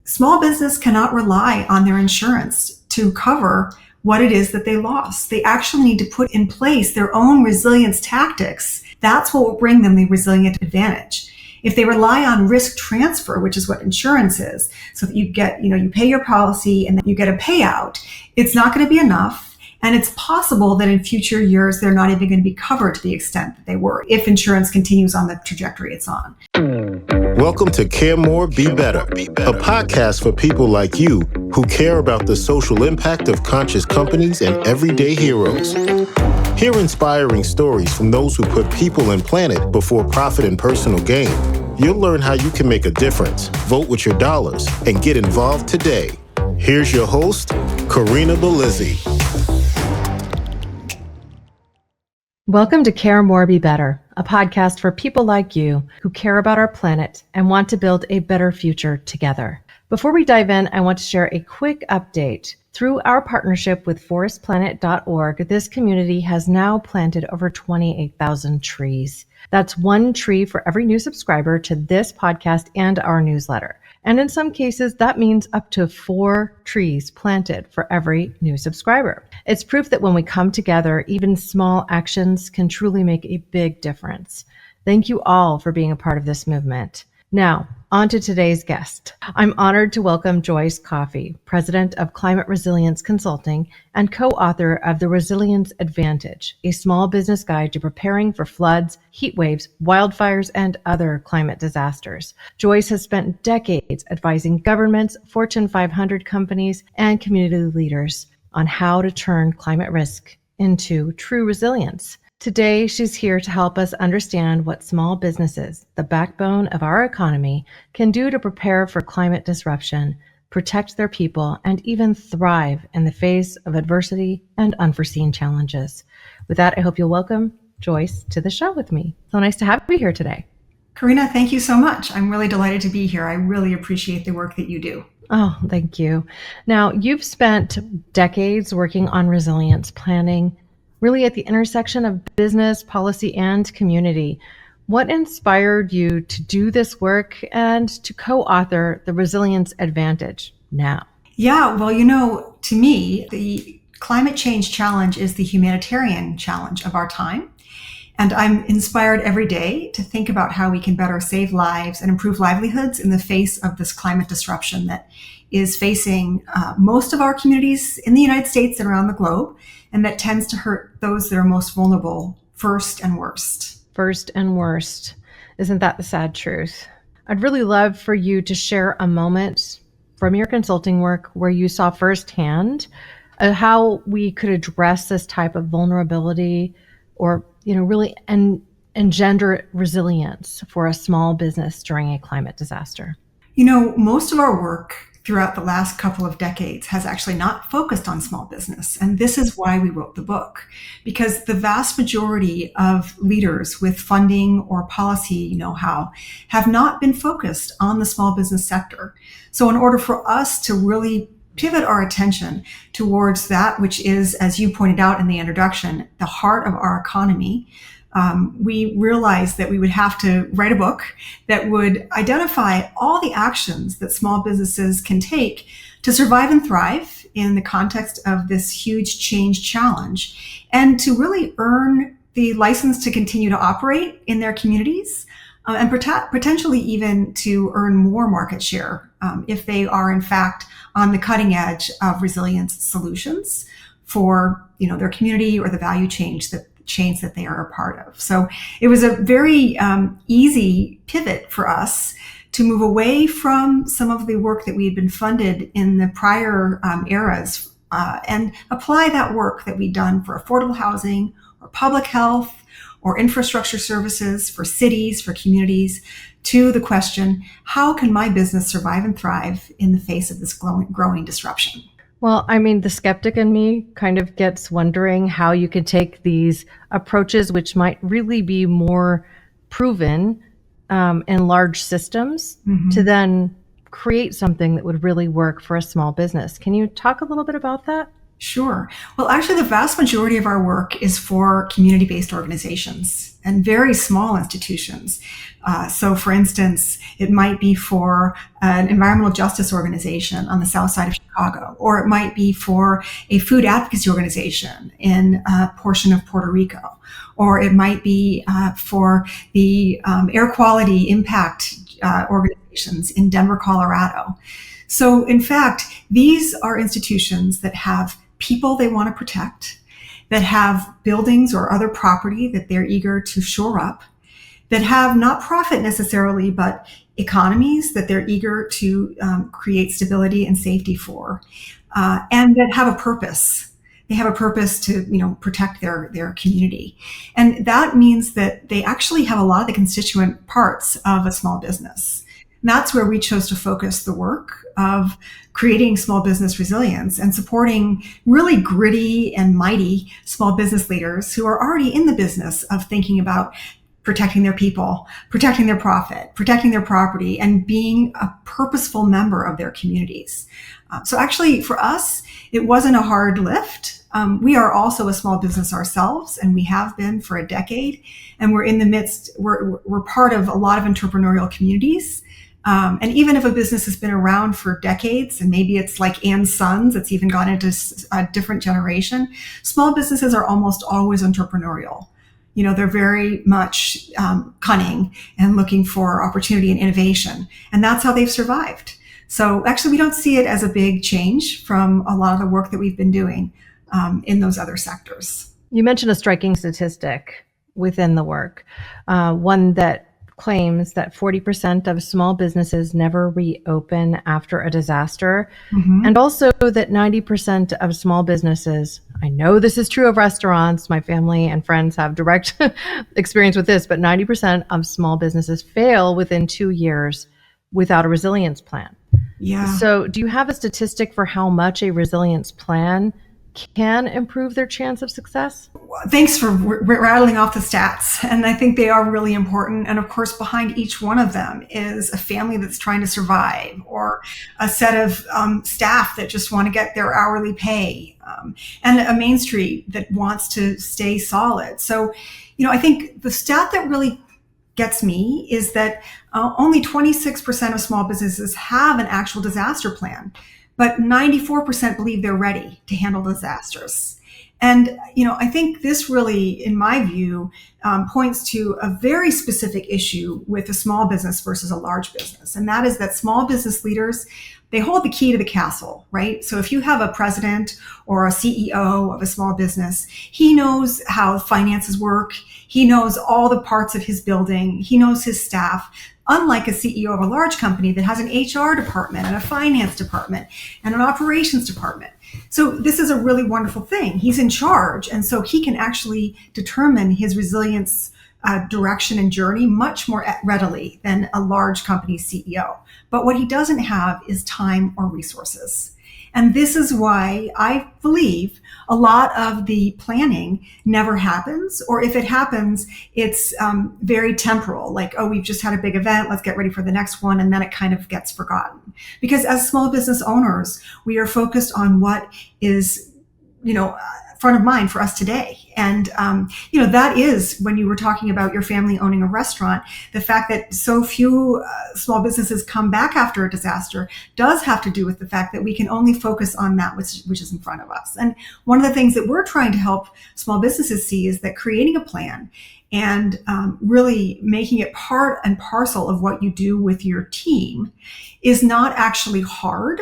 Small business cannot rely on their insurance to cover what it is that they lost. They actually need to put in place their own resilience tactics. That's what will bring them the resilient advantage. If they rely on risk transfer, which is what insurance is, so that you get, you pay your policy and then you get a payout, it's not going to be enough. And it's possible that in future years, they're not even going to be covered to the extent that they were if insurance continues on the trajectory it's on. Welcome to Care More, Be Better, a podcast for people like you who care about the social impact of conscious companies and everyday heroes. Hear inspiring stories from those who put people and planet before profit and personal gain. You'll learn how you can make a difference, vote with your dollars, and get involved today. Here's your host, Corinna Bellizzi. Welcome to Care More, Be Better, a podcast for people like you who care about our planet and want to build a better future together. Before we dive in, I want to share a quick update. Through our partnership with forestplanet.org, this community has now planted over 28,000 trees. That's one tree for every new subscriber to this podcast and our newsletter. And in some cases, that means up to 4 trees planted for every new subscriber. It's proof that when we come together, even small actions can truly make a big difference. Thank you all for being a part of this movement. Now, on to today's guest. I'm honored to welcome Joyce Coffee, president of Climate Resilience Consulting and co-author of The Resilience Advantage, a small business guide to preparing for floods, heat waves, wildfires, and other climate disasters. Joyce has spent decades advising governments, Fortune 500 companies, and community leaders on how to turn climate risk into true resilience. Today, she's here to help us understand what small businesses, the backbone of our economy, can do to prepare for climate disruption, protect their people, and even thrive in the face of adversity and unforeseen challenges. With that, I hope you'll welcome Joyce to the show with me. So nice to have you here today. Corinna, thank you so much. I'm really delighted to be here. I really appreciate the work that you do. Oh, thank you. Now, you've spent decades working on resilience planning, really at the intersection of business, policy, and community. What inspired you to do this work and to co-author The Resilience Advantage now? Yeah, well, to me, the climate change challenge is the humanitarian challenge of our time. And I'm inspired every day to think about how we can better save lives and improve livelihoods in the face of this climate disruption that is facing most of our communities in the United States and around the globe, and that tends to hurt those that are most vulnerable first and worst. First and worst. Isn't that the sad truth? I'd really love for you to share a moment from your consulting work where you saw firsthand how we could address this type of vulnerability or really engender resilience for a small business during a climate disaster. Most of our work throughout the last couple of decades has actually not focused on small business. And this is why we wrote the book, because the vast majority of leaders with funding or policy know-how have not been focused on the small business sector. So in order for us to really pivot our attention towards that, which is, as you pointed out in the introduction, the heart of our economy, we realized that we would have to write a book that would identify all the actions that small businesses can take to survive and thrive in the context of this huge change challenge, and to really earn the license to continue to operate in their communities, and potentially even to earn more market share if they are in fact on the cutting edge of resilience solutions for their community or the value chains that they are a part of. So it was a very easy pivot for us to move away from some of the work that we had been funded in the prior eras and apply that work that we'd done for affordable housing or public health or infrastructure services for cities, for communities, to the question, how can my business survive and thrive in the face of this growing disruption? Well, the skeptic in me kind of gets wondering how you could take these approaches, which might really be more proven in large systems, to then create something that would really work for a small business. Can you talk a little bit about that? Sure. Well, actually, the vast majority of our work is for community-based organizations and very small institutions. So, for instance, it might be for an environmental justice organization on the south side of Chicago, or it might be for a food advocacy organization in a portion of Puerto Rico, or it might be for the air quality impact organizations in Denver, Colorado. So, in fact, these are institutions that have people they want to protect, that have buildings or other property that they're eager to shore up, that have not profit necessarily, but economies that they're eager to create stability and safety for, and that have a purpose. They have a purpose to, protect their community. And that means that they actually have a lot of the constituent parts of a small business. And that's where we chose to focus the work of creating small business resilience and supporting really gritty and mighty small business leaders who are already in the business of thinking about protecting their people, protecting their profit, protecting their property, and being a purposeful member of their communities. So actually, for us, it wasn't a hard lift. We are also a small business ourselves, and we have been for a decade. And we're in the midst, we're part of a lot of entrepreneurial communities. And even if a business has been around for decades, and maybe it's like Ann's Sons, it's even gone into a different generation, small businesses are almost always entrepreneurial. They're very much cunning and looking for opportunity and innovation. And that's how they've survived. So actually, we don't see it as a big change from a lot of the work that we've been doing in those other sectors. You mentioned a striking statistic within the work, one that claims that 40% of small businesses never reopen after a disaster, and also that 90% of small businesses, I know this is true of restaurants, my family and friends have direct experience with this, but 90% of small businesses fail within 2 years without a resilience plan. Yeah. So do you have a statistic for how much a resilience plan can improve their chance of success? Thanks for rattling off the stats. And I think they are really important. And of course, behind each one of them is a family that's trying to survive, or a set of staff that just want to get their hourly pay, and a Main Street that wants to stay solid. So, I think the stat that really gets me is that only 26% of small businesses have an actual disaster plan, but 94% believe they're ready to handle disasters. And, I think this really, in my view, points to a very specific issue with a small business versus a large business. And that is that small business leaders, they hold the key to the castle, right? So if you have a president or a CEO of a small business, he knows how finances work. He knows all the parts of his building. He knows his staff. Unlike a CEO of a large company that has an HR department and a finance department and an operations department. So this is a really wonderful thing. He's in charge, and so he can actually determine his resilience direction and journey much more readily than a large company's CEO. But what he doesn't have is time or resources. And this is why I believe a lot of the planning never happens, or if it happens, it's very temporal, like, oh, we've just had a big event, let's get ready for the next one, and then it kind of gets forgotten. Because as small business owners, we are focused on what is, front of mind for us today. And, that is, when you were talking about your family owning a restaurant, the fact that so few small businesses come back after a disaster does have to do with the fact that we can only focus on that which is in front of us. And one of the things that we're trying to help small businesses see is that creating a plan and really making it part and parcel of what you do with your team is not actually hard.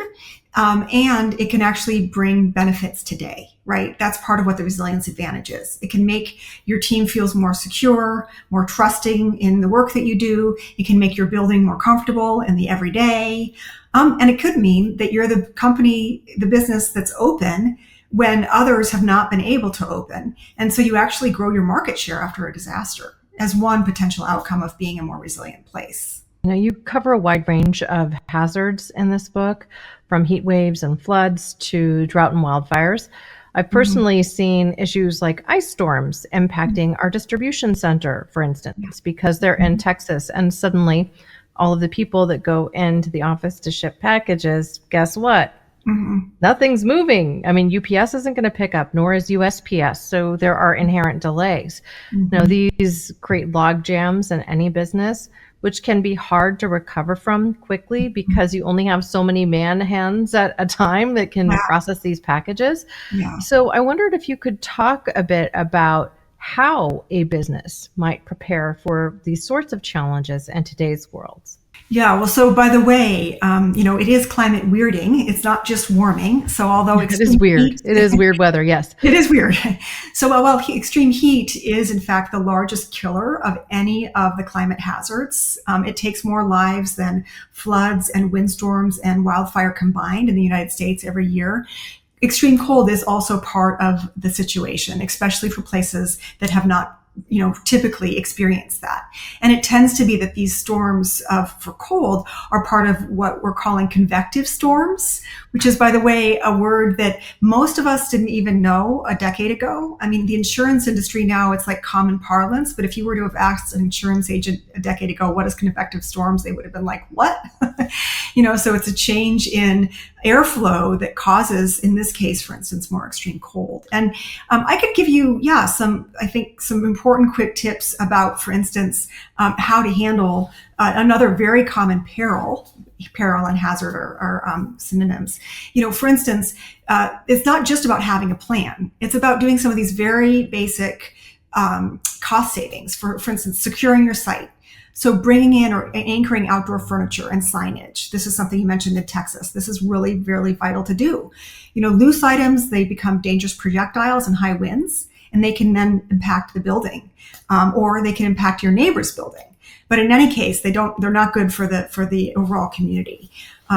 And it can actually bring benefits today, right? That's part of what the resilience advantage is. It can make your team feels more secure, more trusting in the work that you do. It can make your building more comfortable in the everyday. And it could mean that you're the company, the business that's open when others have not been able to open. And so you actually grow your market share after a disaster as one potential outcome of being a more resilient place. You cover a wide range of hazards in this book, from heat waves and floods to drought and wildfires. I've personally seen issues like ice storms impacting our distribution center, for instance, because they're in Texas, and suddenly all of the people that go into the office to ship packages, guess what? Mhm. Nothing's moving. I mean, UPS isn't going to pick up, nor is USPS. So there are inherent delays. Now, Mhm. these create log jams in any business, which can be hard to recover from quickly because you only have so many man hands at a time that can Yeah. process these packages. Yeah. So I wondered if you could talk a bit about how a business might prepare for these sorts of challenges in today's world. Yeah, well, so by the way, it is climate weirding. It's not just warming. So although It is extreme weird. heat, It is weird weather, yes. it is weird. So while extreme heat is in fact the largest killer of any of the climate hazards, it takes more lives than floods and windstorms and wildfire combined in the United States every year. Extreme cold is also part of the situation, especially for places that have not typically experience that. And it tends to be that these storms for cold are part of what we're calling convective storms, which is, by the way, a word that most of us didn't even know a decade ago. I mean, the insurance industry now, it's like common parlance, but if you were to have asked an insurance agent a decade ago, what is convective storms? They would have been like, what? So it's a change in airflow that causes, in this case, for instance, more extreme cold. And I could give you, some important quick tips about, for instance, how to handle another very common peril and hazard are synonyms. For instance, it's not just about having a plan. It's about doing some of these very basic cost savings. For instance, securing your site. So bringing in or anchoring outdoor furniture and signage. This is something you mentioned in Texas. This is really, really vital to do. Loose items, they become dangerous projectiles in high winds, and they can then impact the building, or they can impact your neighbor's building. But in any case, they're not good for the overall community.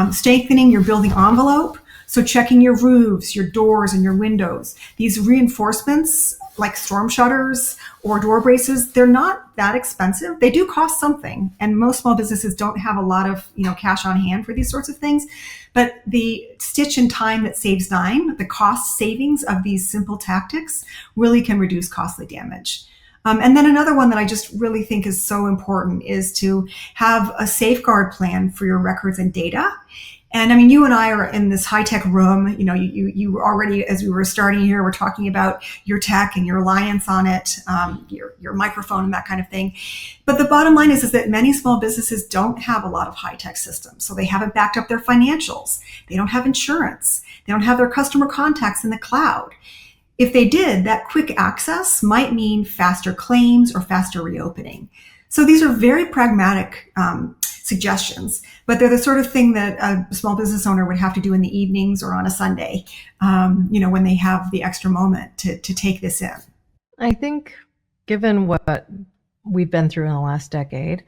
Strengthening your building envelope. So checking your roofs, your doors, and your windows. These reinforcements, like storm shutters or door braces, they're not that expensive. They do cost something, and most small businesses don't have a lot of cash on hand for these sorts of things. But the stitch in time that saves nine, the cost savings of these simple tactics, really can reduce costly damage. And then another one that I just really think is so important is to have a safeguard plan for your records and data. And I mean, you and I are in this high-tech room. You already, as we were starting here, we're talking about your tech and your reliance on it, your microphone and that kind of thing. But the bottom line is that many small businesses don't have a lot of high-tech systems. So they haven't backed up their financials. They don't have insurance. They don't have their customer contacts in the cloud. If they did, that quick access might mean faster claims or faster reopening. So these are very pragmatic suggestions, but they're the sort of thing that a small business owner would have to do in the evenings or on a Sunday, when they have the extra moment to take this in. I think given what we've been through in the last decade,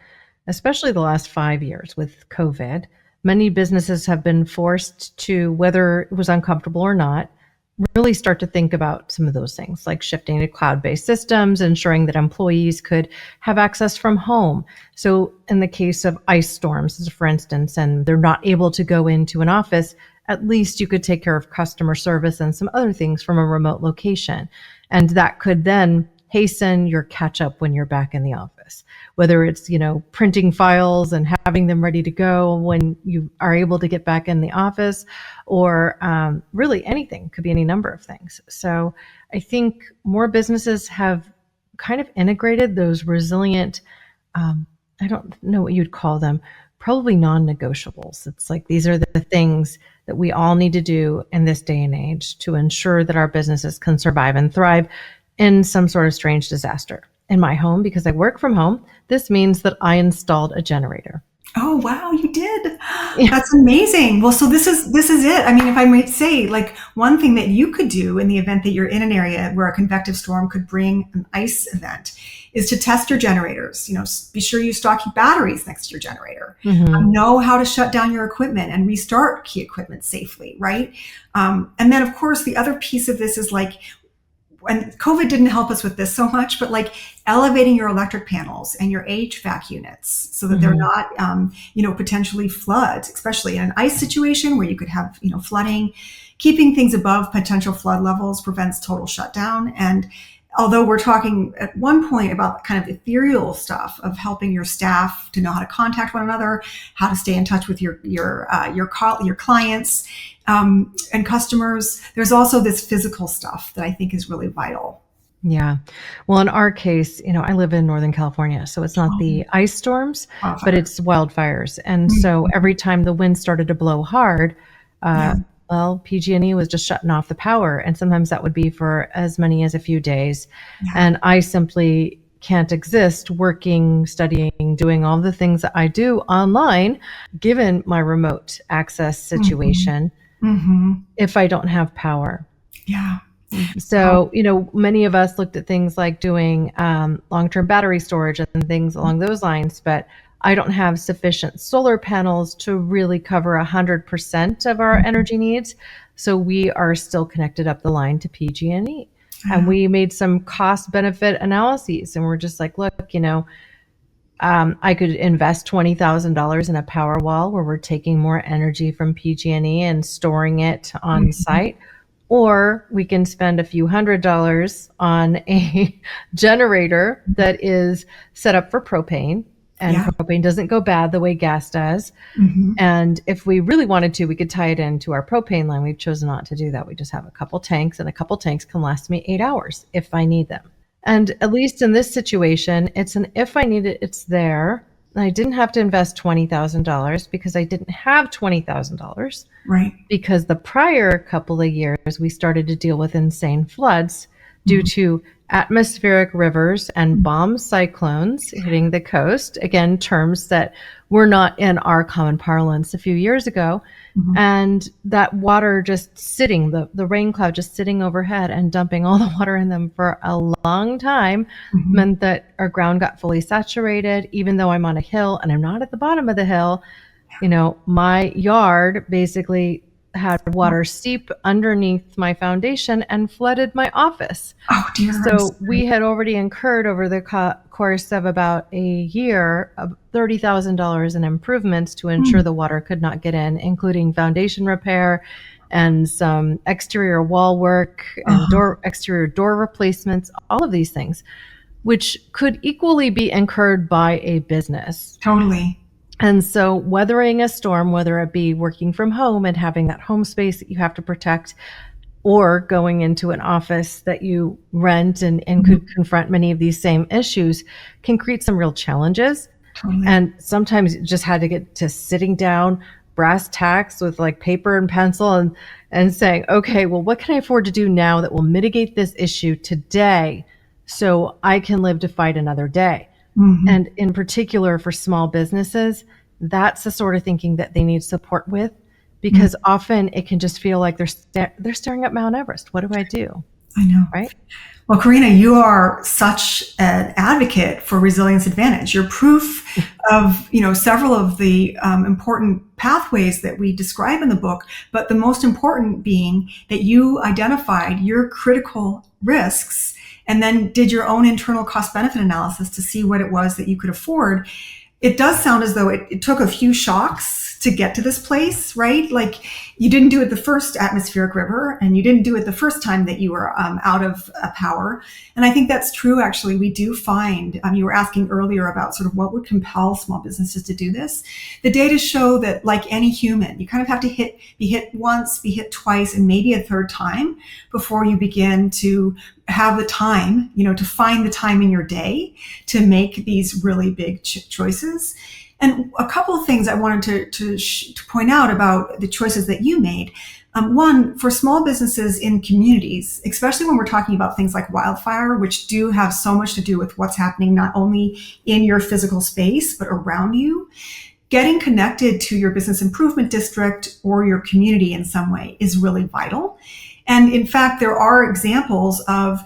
especially the last 5 years with COVID, many businesses have been forced to, whether it was uncomfortable or not, really start to think about some of those things, like shifting to cloud-based systems, ensuring that employees could have access from home. So in the case of ice storms, for instance, and they're not able to go into an office, at least you could take care of customer service and some other things from a remote location. And that could then hasten your catch up when you're back in the office, whether it's, printing files and having them ready to go when you are able to get back in the office, or really anything, could be any number of things. So I think more businesses have kind of integrated those resilient, I don't know what you'd call them, probably non-negotiables. It's like, these are the things that we all need to do in this day and age to ensure that our businesses can survive and thrive in some sort of strange disaster. In my home, because I work from home, this means that I installed a generator. Oh, wow, you did. Yeah. That's amazing. Well, so this is it. I mean, if I might say, like, one thing that you could do in the event that you're in an area where a convective storm could bring an ice event is to test your generators. Be sure you stock your batteries next to your generator. Mm-hmm. Know how to shut down your equipment and restart key equipment safely, right? And then, of course, the other piece of this is like, and COVID didn't help us with this so much, but like elevating your electric panels and your HVAC units so that they're not, potentially floods, especially in an ice situation where you could have, flooding. Keeping things above potential flood levels prevents total shutdown. And although we're talking at one point about kind of ethereal stuff of helping your staff to know how to contact one another, how to stay in touch with your clients and customers, there's also this physical stuff that I think is really vital. Yeah. Well, in our case, I live in Northern California, so it's not the ice storms, but it's wildfires. And so every time the wind started to blow hard, well, PG&E was just shutting off the power. And sometimes that would be for as many as a few days. And I simply can't exist working, studying, doing all the things that I do online, given my remote access situation, if I don't have power. Yeah. So, many of us looked at things like doing long-term battery storage and things along those lines, but I don't have sufficient solar panels to really cover 100% of our energy needs. So we are still connected up the line to PG&E. And we made some cost benefit analyses, and we're just like, look, I could invest $20,000 in a power wall where we're taking more energy from PG&E and storing it on site. Or we can spend a few $100s on a generator that is set up for propane, and propane doesn't go bad the way gas does. And if we really wanted to, we could tie it into our propane line. We've chosen not to do that. We just have a couple tanks, and a couple tanks can last me 8 hours if I need them. And at least in this situation, it's an if I need it, it's there. I didn't have to invest $20,000 because I didn't have $20,000. Right. Because the prior couple of years, we started to deal with insane floods due to atmospheric rivers and bomb cyclones hitting the coast. Again, terms that were not in our common parlance a few years ago. And that water just sitting, the rain cloud just sitting overhead and dumping all the water in them for a long time meant that our ground got fully saturated. Even though I'm on a hill and I'm not at the bottom of the hill, my yard basically had water seep underneath my foundation and flooded my office. Oh, dear. So we had already incurred over the course of about a year of $30,000 in improvements to ensure the water could not get in, including foundation repair and some exterior wall work and exterior door replacements, all of these things, which could equally be incurred by a business. Totally. And so weathering a storm, whether it be working from home and having that home space that you have to protect, or going into an office that you rent and could confront many of these same issues, can create some real challenges. Totally. And sometimes you just had to get to sitting down, brass tacks with like paper and pencil and saying, okay, well, what can I afford to do now that will mitigate this issue today so I can live to fight another day? And in particular for small businesses, that's the sort of thinking that they need support with, because often it can just feel like they're staring at Mount Everest. What do I do? I know. Right? Well, Corinna, you are such an advocate for Resilience Advantage. You're proof of, several of the important pathways that we describe in the book, but the most important being that you identified your critical risks and then did your own internal cost benefit analysis to see what it was that you could afford. It does sound as though it took a few shocks to get to this place, right? Like you didn't do it the first atmospheric river, and you didn't do it the first time that you were out of power. And I think that's true, actually. We do find, you were asking earlier about sort of what would compel small businesses to do this. The data show that, like any human, you kind of have to be hit once, be hit twice, and maybe a third time before you begin to have the time, to find the time in your day to make these really big choices. And a couple of things I wanted to point out about the choices that you made. One, for small businesses in communities, especially when we're talking about things like wildfire, which do have so much to do with what's happening not only in your physical space, but around you, getting connected to your business improvement district or your community in some way is really vital. And in fact, there are examples of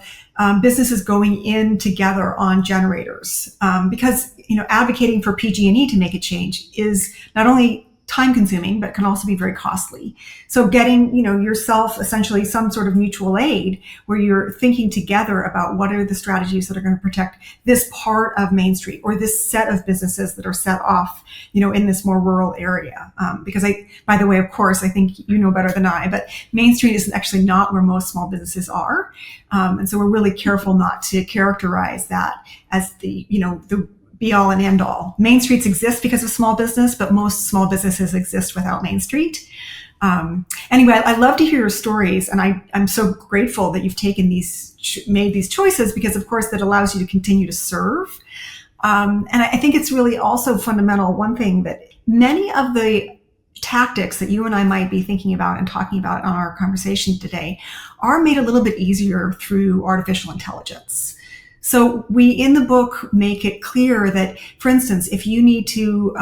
businesses going in together on generators because advocating for PG&E to make a change is not only time consuming, but can also be very costly. So getting, yourself essentially some sort of mutual aid where you're thinking together about what are the strategies that are going to protect this part of Main Street or this set of businesses that are set off, in this more rural area. Because by the way, of course, I think you know better than I, but Main Street is actually not where most small businesses are. And so we're really careful not to characterize that as the be all and end all. Main Streets exist because of small business, but most small businesses exist without Main Street. Anyway, I love to hear your stories, and I'm so grateful that you've made these choices, because of course that allows you to continue to serve. And I think it's really also fundamental, one thing, that many of the tactics that you and I might be thinking about and talking about on our conversation today are made a little bit easier through artificial intelligence. So we, in the book, make it clear that, for instance, if you need to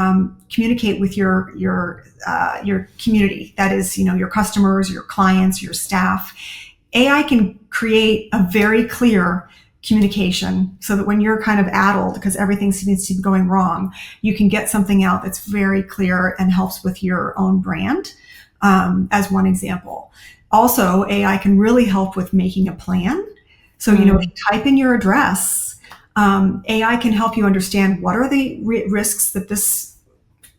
communicate with your community, that is, your customers, your clients, your staff, AI can create a very clear communication so that when you're kind of addled because everything seems to be going wrong, you can get something out that's very clear and helps with your own brand, as one example. Also, AI can really help with making a plan. So, if you type in your address, AI can help you understand what are the risks that this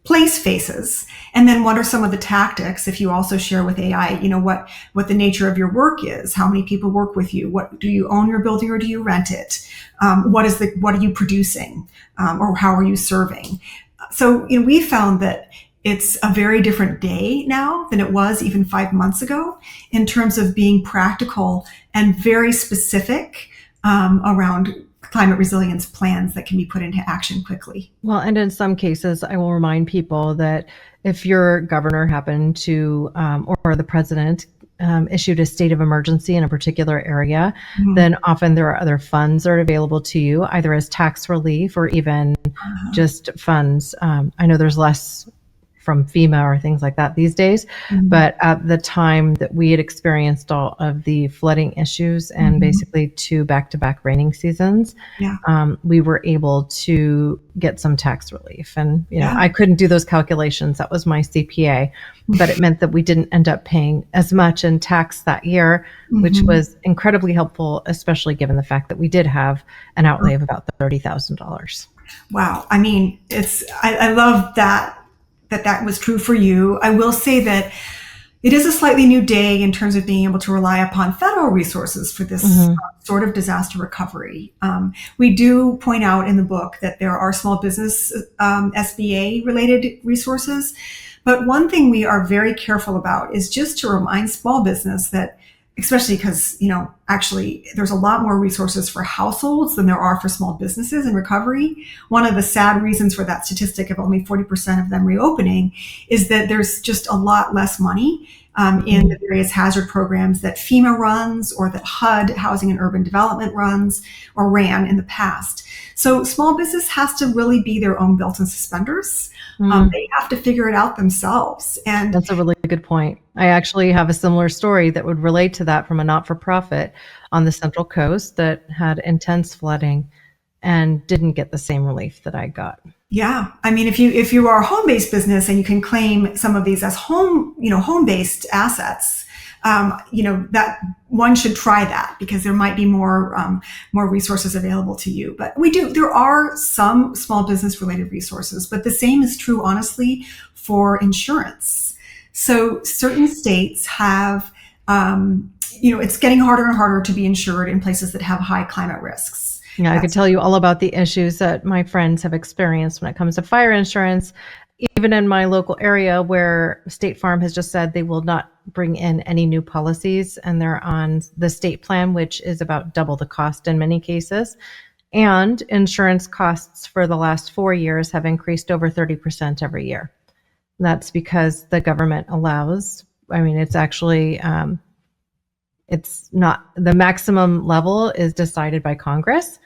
place faces, and then what are some of the tactics. If you also share with AI, what the nature of your work is, how many people work with you, what do you own your building or do you rent it, what are you producing, or how are you serving? So, we found that it's a very different day now than it was even 5 months ago in terms of being practical and very specific around climate resilience plans that can be put into action quickly. Well, and in some cases, I will remind people that if your governor happened to, or the president issued a state of emergency in a particular area, then often there are other funds that are available to you, either as tax relief or even just funds. I know there's less from FEMA or things like that these days. But at the time that we had experienced all of the flooding issues and basically 2 back-to-back raining seasons, we were able to get some tax relief. And, I couldn't do those calculations. That was my CPA, but it meant that we didn't end up paying as much in tax that year, which was incredibly helpful, especially given the fact that we did have an outlay of about $30,000. Wow. I mean, I love that was true for you. I will say that it is a slightly new day in terms of being able to rely upon federal resources for this sort of disaster recovery. We do point out in the book that there are small business SBA related resources, but one thing we are very careful about is just to remind small business that, especially because, actually there's a lot more resources for households than there are for small businesses in recovery. One of the sad reasons for that statistic of only 40% of them reopening is that there's just a lot less money in the various hazard programs that FEMA runs or that HUD, Housing and Urban Development, runs or ran in the past. So small business has to really be their own belt and suspenders. They have to figure it out themselves. And that's a really good point. I actually have a similar story that would relate to that from a not-for-profit on the Central Coast that had intense flooding and didn't get the same relief that I got. Yeah. I mean, if you are a home-based business and you can claim some of these as home-based assets, that one should try that because there might be more resources available to you. But there are some small business related resources, but the same is true, honestly, for insurance. So certain states have, it's getting harder and harder to be insured in places that have high climate risks. Yeah, I could tell you all about the issues that my friends have experienced when it comes to fire insurance, even in my local area where State Farm has just said they will not bring in any new policies, and they're on the state plan, which is about double the cost in many cases. And insurance costs for the last 4 years have increased over 30% every year. That's because the government allows, it's actually, it's not, the maximum level is decided by Congress.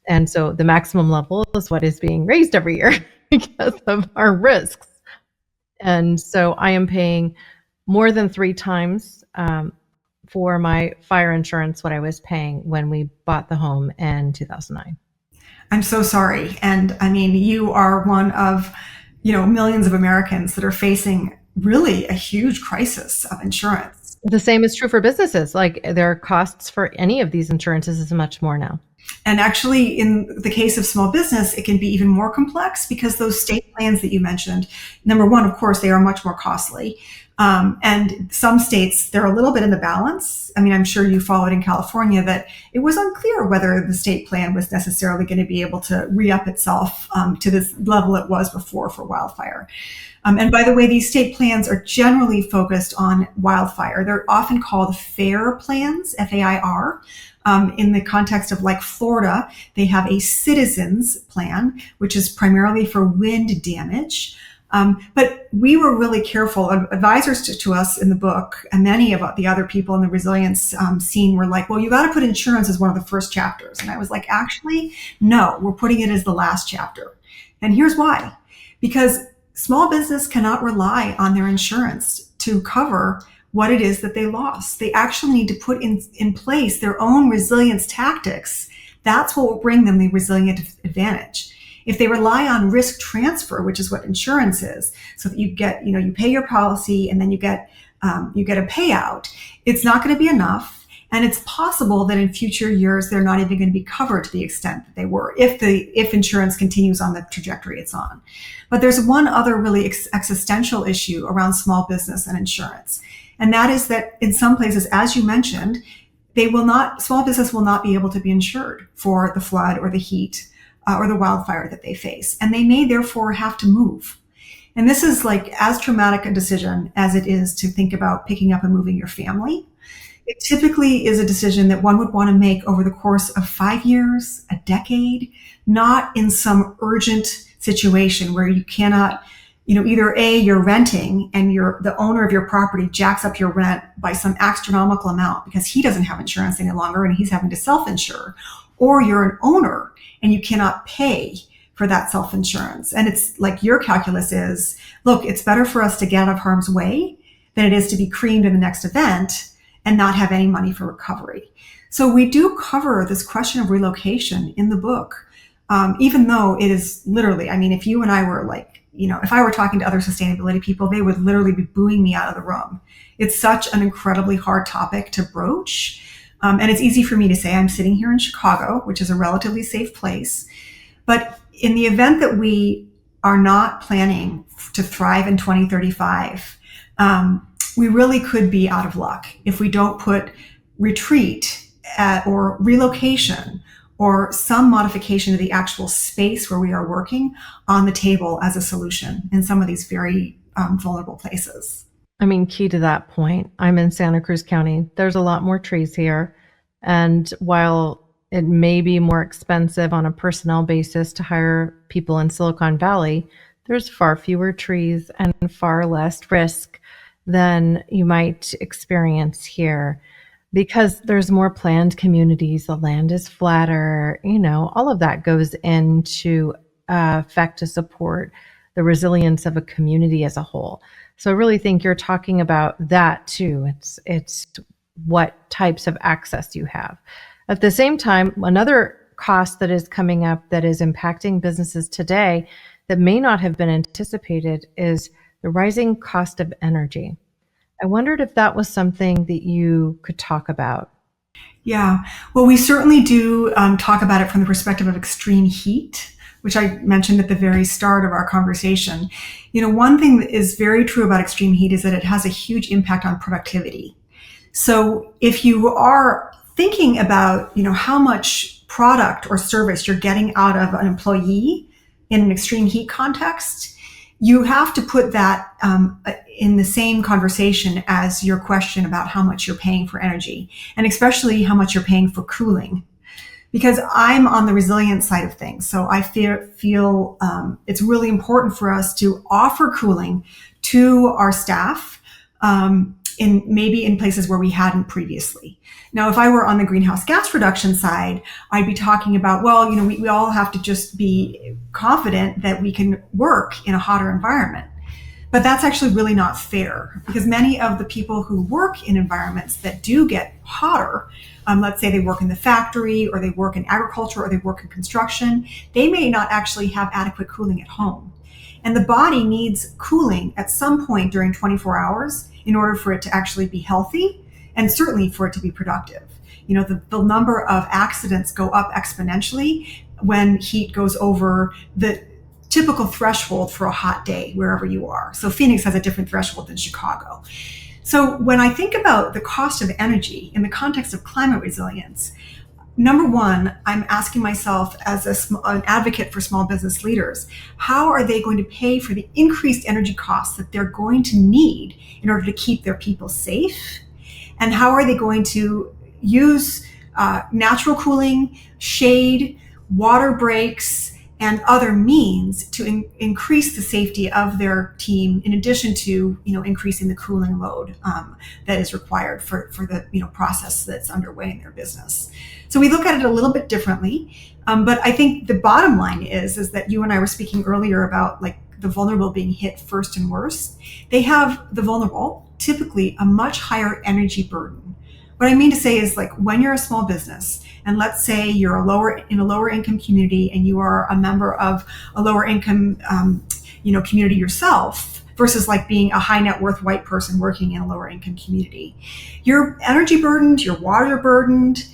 And so the maximum level is what is being raised every year because of our risks. And so I am paying more than 3 times for my fire insurance what I was paying when we bought the home in 2009. I'm so sorry. And I mean, you are one of millions of Americans that are facing really a huge crisis of insurance. The same is true for businesses. Like their costs for any of these insurances is much more now. And actually, in the case of small business, it can be even more complex because those state plans that you mentioned, number one, of course, they are much more costly. And some states, they're a little bit in the balance. I mean, I'm sure you followed in California that it was unclear whether the state plan was necessarily going to be able to re-up itself to this level it was before for wildfire. And by the way, these state plans are generally focused on wildfire. They're often called FAIR plans, F-A-I-R. In the context of like Florida, they have a citizens plan, which is primarily for wind damage. But we were really careful. Advisors to us in the book, and many of the other people in the resilience scene were like, well, you got to put insurance as one of the first chapters. And I was like, actually, no, we're putting it as the last chapter. And here's why. Because small business cannot rely on their insurance to cover what it is that they lost. They actually need to put in place their own resilience tactics. That's what will bring them the resilient advantage. If they rely on risk transfer, which is what insurance is, so that you get, you pay your policy and then you get a payout, it's not going to be enough. And it's possible that in future years, they're not even going to be covered to the extent that they were if insurance continues on the trajectory it's on. But there's one other really existential issue around small business and insurance. And that is that in some places, as you mentioned, small business will not be able to be insured for the flood or the heat or the wildfire that they face. And they may therefore have to move. And this is like as traumatic a decision as it is to think about picking up and moving your family. It typically is a decision that one would want to make over the course of 5 years, a decade, not in some urgent situation where you cannot, either A, you're renting and the owner of your property jacks up your rent by some astronomical amount because he doesn't have insurance any longer and he's having to self-insure, or you're an owner and you cannot pay for that self-insurance. And it's like your calculus is, look, it's better for us to get out of harm's way than it is to be creamed in the next event and not have any money for recovery. So we do cover this question of relocation in the book, even though it is literally, if you and I were if I were talking to other sustainability people, they would literally be booing me out of the room. It's such an incredibly hard topic to broach. And it's easy for me to say I'm sitting here in Chicago, which is a relatively safe place. But in the event that we are not planning to thrive in 2035, we really could be out of luck if we don't put retreat or relocation or some modification to the actual space where we are working on the table as a solution in some of these very vulnerable places. Key to that point, I'm in Santa Cruz County. There's a lot more trees here. And while it may be more expensive on a personnel basis to hire people in Silicon Valley, there's far fewer trees and far less risk than you might experience here because there's more planned communities, the land is flatter, all of that goes into effect to support the resilience of a community as a whole. So I really think you're talking about that too. It's what types of access you have. At the same time, another cost that is coming up that is impacting businesses today that may not have been anticipated is the rising cost of energy. I wondered if that was something that you could talk about. Yeah, well, we certainly do talk about it from the perspective of extreme heat, which I mentioned at the very start of our conversation. One thing that is very true about extreme heat is that it has a huge impact on productivity. So if you are thinking about, how much product or service you're getting out of an employee in an extreme heat context, you have to put that in the same conversation as your question about how much you're paying for energy, and especially how much you're paying for cooling. Because I'm on the resilient side of things. So I feel it's really important for us to offer cooling to our staff in places where we hadn't previously. Now, if I were on the greenhouse gas reduction side, I'd be talking about, we all have to just be confident that we can work in a hotter environment. But that's actually really not fair because many of the people who work in environments that do get hotter, let's say they work in the factory or they work in agriculture or they work in construction, they may not actually have adequate cooling at home. And the body needs cooling at some point during 24 hours in order for it to actually be healthy and certainly for it to be productive. The number of accidents go up exponentially when heat goes over the typical threshold for a hot day wherever you are. So Phoenix has a different threshold than Chicago. So when I think about the cost of energy in the context of climate resilience, number one, I'm asking myself as an advocate for small business leaders, how are they going to pay for the increased energy costs that they're going to need in order to keep their people safe? And how are they going to use natural cooling, shade, water breaks, and other means to increase the safety of their team, in addition to increasing the cooling load that is required for the process that's underway in their business. So we look at it a little bit differently, but I think the bottom line is that you and I were speaking earlier about like the vulnerable being hit first and worst. They have, the vulnerable, typically a much higher energy burden. What I mean to say is, like, when you're a small business, and let's say you're in a lower income community and you are a member of a lower income community yourself, versus like being a high net worth white person working in a lower income community, you're energy burdened, you're water burdened,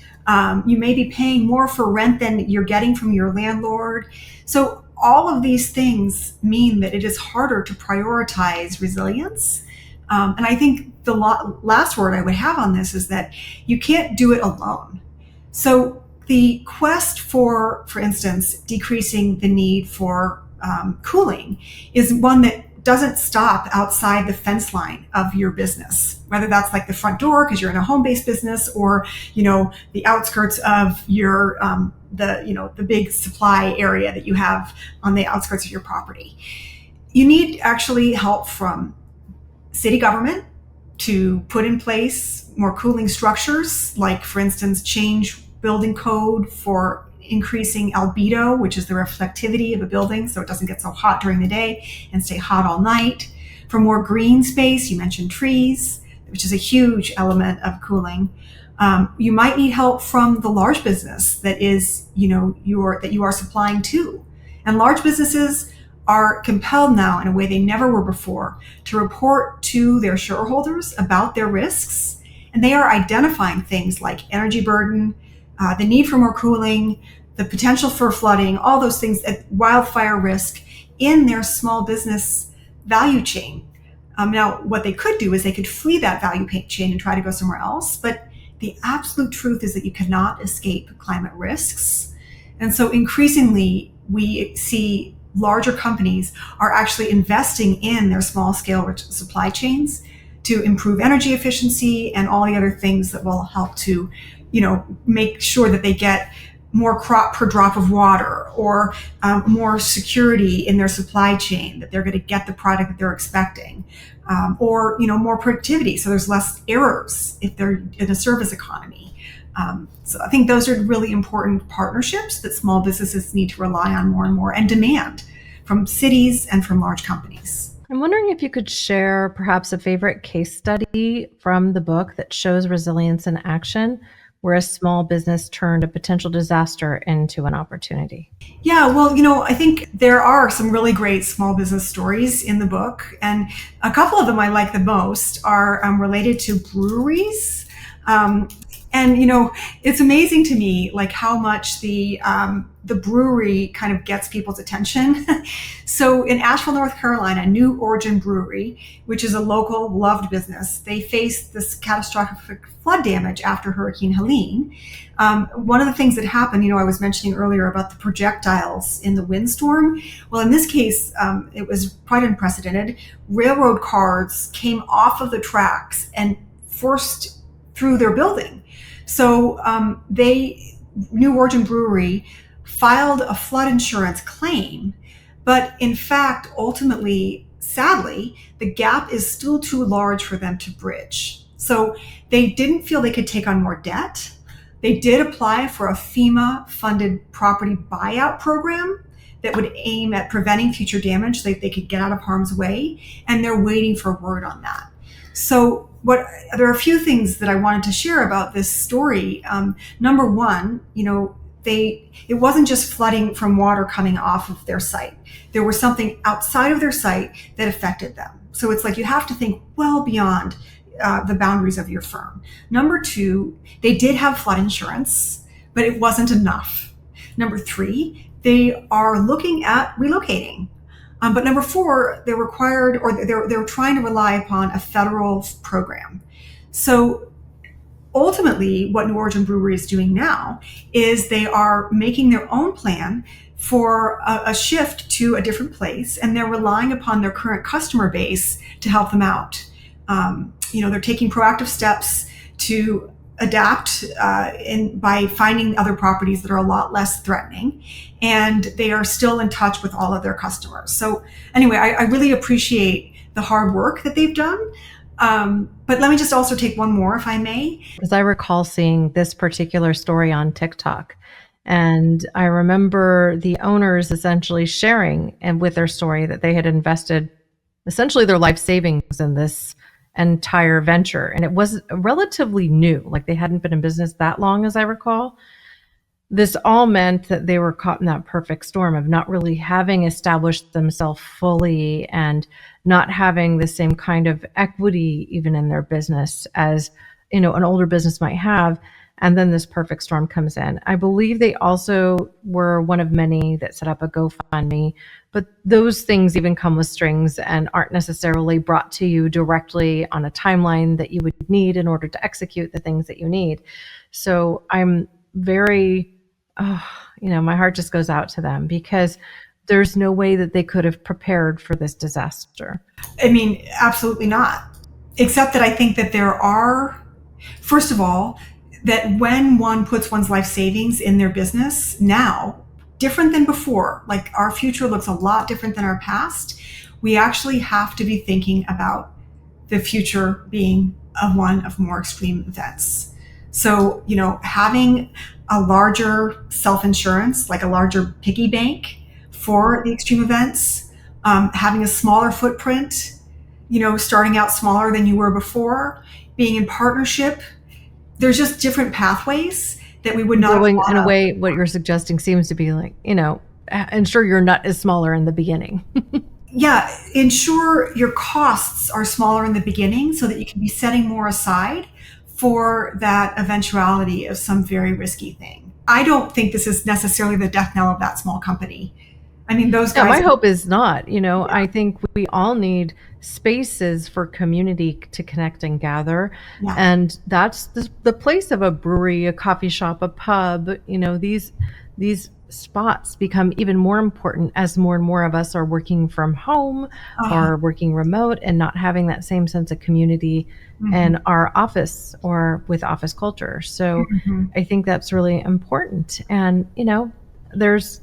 you may be paying more for rent than you're getting from your landlord. So all of these things mean that it is harder to prioritize resilience. And I think the last word I would have on this is that you can't do it alone. So the quest for instance, decreasing the need for cooling is one that doesn't stop outside the fence line of your business, whether that's like the front door because you're in a home-based business, or the outskirts of your the big supply area that you have on the outskirts of your property. You need actually help from city government to put in place more cooling structures, like, for instance, change building code for increasing albedo, which is the reflectivity of a building, so it doesn't get so hot during the day and stay hot all night. For more green space, you mentioned trees, which is a huge element of cooling. You might need help from the large business that is, that you are supplying to. And large businesses are compelled now, in a way they never were before, to report to their shareholders about their risks. And they are identifying things like energy burden, the need for more cooling, the potential for flooding, all those things, wildfire risk in their small business value chain. Now, what they could do is they could flee that value chain and try to go somewhere else. But the absolute truth is that you cannot escape climate risks. And so increasingly, we see larger companies are actually investing in their small scale supply chains to improve energy efficiency and all the other things that will help to, make sure that they get more crop per drop of water, or more security in their supply chain, that they're going to get the product that they're expecting, or more productivity, so there's less errors if they're in a service economy. So I think those are really important partnerships that small businesses need to rely on more and more, and demand from cities and from large companies. I'm wondering if you could share perhaps a favorite case study from the book that shows resilience in action, where a small business turned a potential disaster into an opportunity. Yeah, well, I think there are some really great small business stories in the book, and a couple of them I like the most are related to breweries. And it's amazing to me, like, how much the brewery kind of gets people's attention. So in Asheville, North Carolina, New Origin Brewery, which is a local loved business, they faced this catastrophic flood damage after Hurricane Helene. One of the things that happened, I was mentioning earlier about the projectiles in the windstorm. Well, in this case, it was quite unprecedented. Railroad cars came off of the tracks and forced through their building. So New Origin Brewery filed a flood insurance claim, but in fact, ultimately, sadly, the gap is still too large for them to bridge. So they didn't feel they could take on more debt. They did apply for a FEMA-funded property buyout program that would aim at preventing future damage so that they could get out of harm's way, and they're waiting for word on that. So there are a few things that I wanted to share about this story. Number one, it wasn't just flooding from water coming off of their site. There was something outside of their site that affected them. So it's like you have to think well beyond the boundaries of your firm. Number two, they did have flood insurance, but it wasn't enough. Number three, they are looking at relocating. But number four, they're required, or they're trying to rely upon a federal program. So ultimately, what New Origin Brewery is doing now is they are making their own plan for a shift to a different place, and they're relying upon their current customer base to help them out. They're taking proactive steps to adapt by finding other properties that are a lot less threatening, and they are still in touch with all of their customers. So anyway, I really appreciate the hard work that they've done. But let me just also take one more, if I may. As I recall seeing this particular story on TikTok, and I remember the owners essentially sharing and with their story that they had invested essentially their life savings in this entire venture. And it was relatively new, like they hadn't been in business that long, as I recall. This all meant that they were caught in that perfect storm of not really having established themselves fully and not having the same kind of equity even in their business as, an older business might have. And then this perfect storm comes in. I believe they also were one of many that set up a GoFundMe, but those things even come with strings and aren't necessarily brought to you directly on a timeline that you would need in order to execute the things that you need. So I'm very, my heart just goes out to them because there's no way that they could have prepared for this disaster. I mean, absolutely not. Except that I think that there are, first of all, that when one puts one's life savings in their business now, different than before, like our future looks a lot different than our past, we actually have to be thinking about the future being one of more extreme events. So, having a larger self-insurance, like a larger piggy bank for the extreme events, having a smaller footprint, starting out smaller than you were before, being in partnership. There's just different pathways that we would not going in a way. What you're suggesting seems to be like, ensure your nut is smaller in the beginning. Yeah, ensure your costs are smaller in the beginning so that you can be setting more aside for that eventuality of some very risky thing. I don't think this is necessarily the death knell of that small company. I mean, those guys. Yeah, my hope is not. Yeah. I think we all need spaces for community to connect and gather. Yeah. And that's the place of a brewery, a coffee shop, a pub. These spots become even more important as more and more of us are working from home or working remote and not having that same sense of community in our office or with office culture. So I think that's really important. And, there's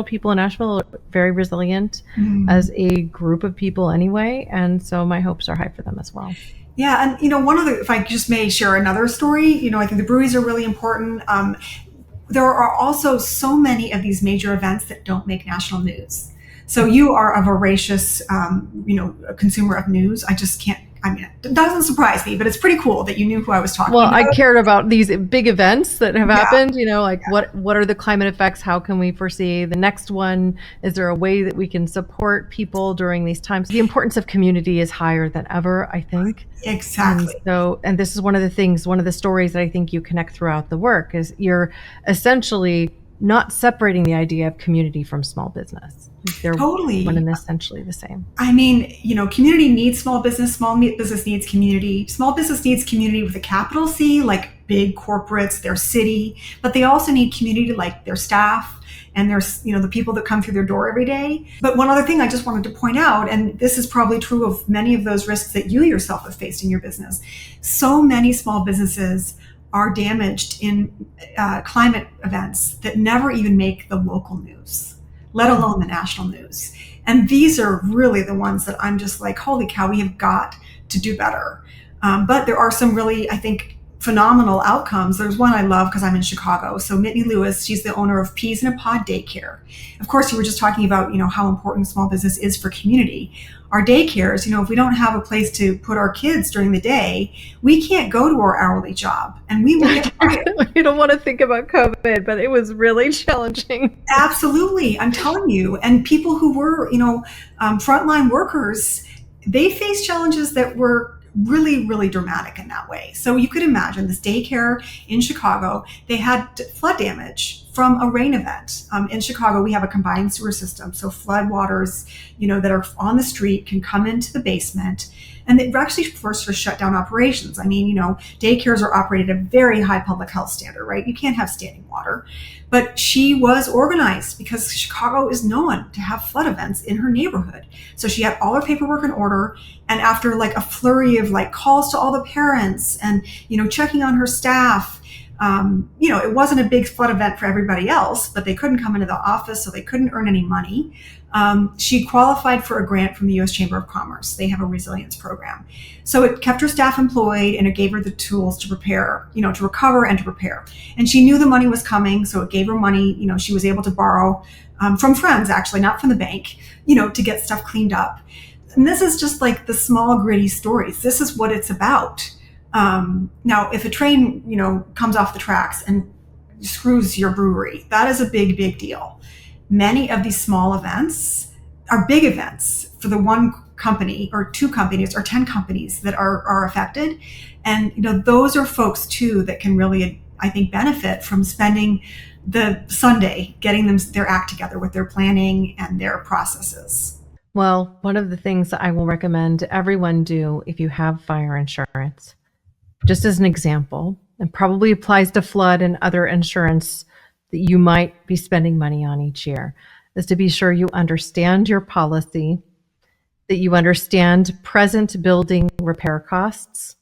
people in Asheville are very resilient as a group of people anyway. And so my hopes are high for them as well. Yeah. And, if I just may share another story, I think the breweries are really important. There are also so many of these major events that don't make national news. So you are a voracious, a consumer of news. It doesn't surprise me, but it's pretty cool that you knew who I was talking about. Well, I cared about these big events that have happened, what are the climate effects? How can we foresee the next one? Is there a way that we can support people during these times? The importance of community is higher than ever, I think. Exactly. And this is one of the stories that I think you connect throughout the work is you're essentially not separating the idea of community from small business. They're totally one and essentially the same. I mean, community needs small business. Small business needs community. Small business needs community with a capital C, like big corporates, their city, but they also need community like their staff and their, the people that come through their door every day. But one other thing I just wanted to point out, and this is probably true of many of those risks that you yourself have faced in your business. So many small businesses are damaged in climate events that never even make the local news, let alone the national news. And these are really the ones that I'm just like, holy cow, we have got to do better. But there are some really, I think, phenomenal outcomes. There's one I love because I'm in Chicago. So Mitney Lewis, she's the owner of Peas in a Pod Daycare. Of course, you were just talking about, how important small business is for community. Our daycares, if we don't have a place to put our kids during the day, we can't go to our hourly job and we will get fired. You don't want to think about COVID, but it was really challenging. Absolutely. I'm telling you. And people who were, frontline workers, they faced challenges that were really, really dramatic in that way. So you could imagine this daycare in Chicago, they had flood damage from a rain event. In Chicago, we have a combined sewer system. So flood waters, that are on the street can come into the basement. And they were actually forced to shut down operations. I mean, daycares are operated at a very high public health standard, right? You can't have standing water. But she was organized because Chicago is known to have flood events in her neighborhood. So she had all her paperwork in order. And after a flurry of calls to all the parents and, checking on her staff, it wasn't a big flood event for everybody else, but they couldn't come into the office, so they couldn't earn any money. She qualified for a grant from the U.S. Chamber of Commerce. They have a resilience program. So it kept her staff employed and it gave her the tools to prepare, to recover and to prepare. And she knew the money was coming, so it gave her money. She was able to borrow from friends, actually, not from the bank, to get stuff cleaned up. And this is just the small, gritty stories. This is what it's about. Now, if a train, comes off the tracks and screws your brewery, that is a big, big deal. Many of these small events are big events for the one company or two companies or 10 companies that are affected. And, those are folks too that can really, I think, benefit from spending the Sunday getting their act together with their planning and their processes. Well, one of the things that I will recommend everyone do if you have fire insurance, just as an example, and probably applies to flood and other insurance that you might be spending money on each year, is to be sure you understand your policy, that you understand present building repair costs,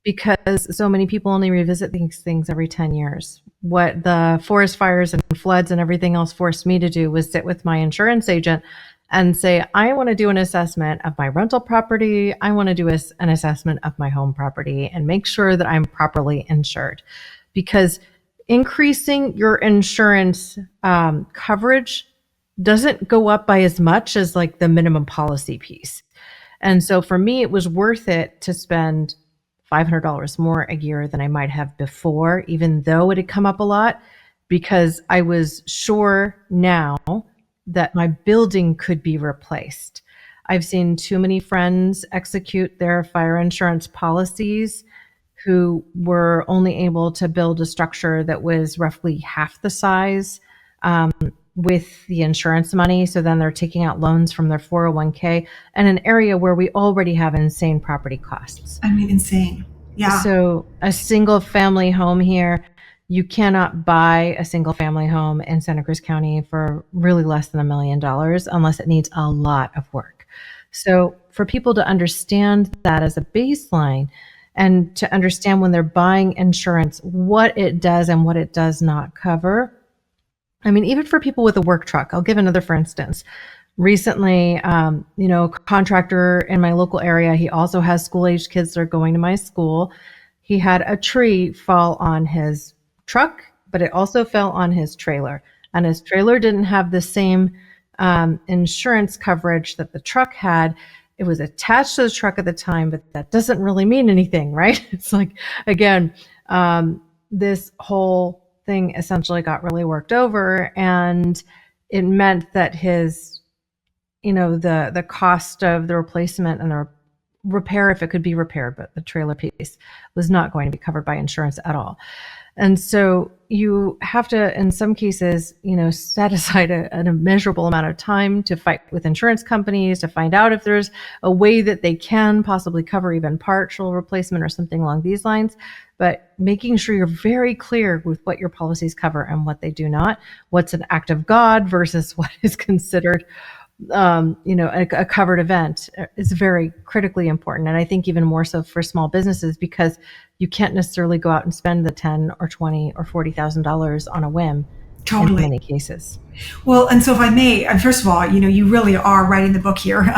because so many people only revisit these things every 10 years. What the forest fires and floods and everything else forced me to do was sit with my insurance agent and say, I want to do an assessment of my rental property. I want to do an assessment of my home property and make sure that I'm properly insured. Because increasing your insurance coverage doesn't go up by as much as the minimum policy piece. And so for me, it was worth it to spend $500 more a year than I might have before, even though it had come up a lot, because I was sure now that my building could be replaced. I've seen too many friends execute their fire insurance policies who were only able to build a structure that was roughly half the size with the insurance money. So then they're taking out loans from their 401k in an area where we already have insane property costs. I mean, insane. Yeah. So a single family home here, you cannot buy a single family home in Santa Cruz County for really less than $1 million unless it needs a lot of work. So for people to understand that as a baseline and to understand when they're buying insurance, what it does and what it does not cover. I mean, even for people with a work truck, I'll give another for instance. Recently, a contractor in my local area, he also has school-aged kids that are going to my school. He had a tree fall on his truck, but it also fell on his trailer. And his trailer didn't have the same insurance coverage that the truck had. It was attached to the truck at the time, but that doesn't really mean anything, right? It's again, this whole thing essentially got really worked over, and it meant that his, the cost of the replacement and the repair, if it could be repaired, but the trailer piece was not going to be covered by insurance at all. And so you have to, in some cases, set aside a measurable amount of time to fight with insurance companies to find out if there's a way that they can possibly cover even partial replacement or something along these lines. But making sure you're very clear with what your policies cover and what they do not, what's an act of God versus what is considered a covered event is very critically important. And I think even more so for small businesses, because you can't necessarily go out and spend the $10 or $20 or $40,000 on a whim. in Totally. many cases. Well, and so if I may, first of all, you really are writing the book here.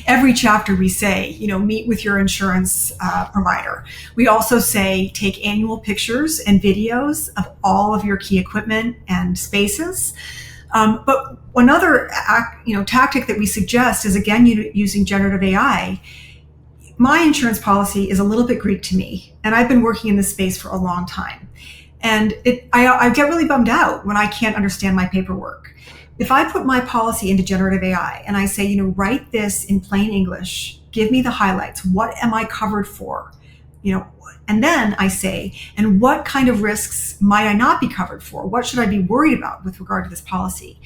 Every chapter we say, meet with your insurance provider. We also say take annual pictures and videos of all of your key equipment and spaces. But another tactic that we suggest is, again, using generative AI. My insurance policy is a little bit Greek to me, and I've been working in this space for a long time. And I get really bummed out when I can't understand my paperwork. If I put my policy into generative AI and I say, write this in plain English, give me the highlights. What am I covered for? And then I say, and what kind of risks might I not be covered for? What should I be worried about with regard to this policy?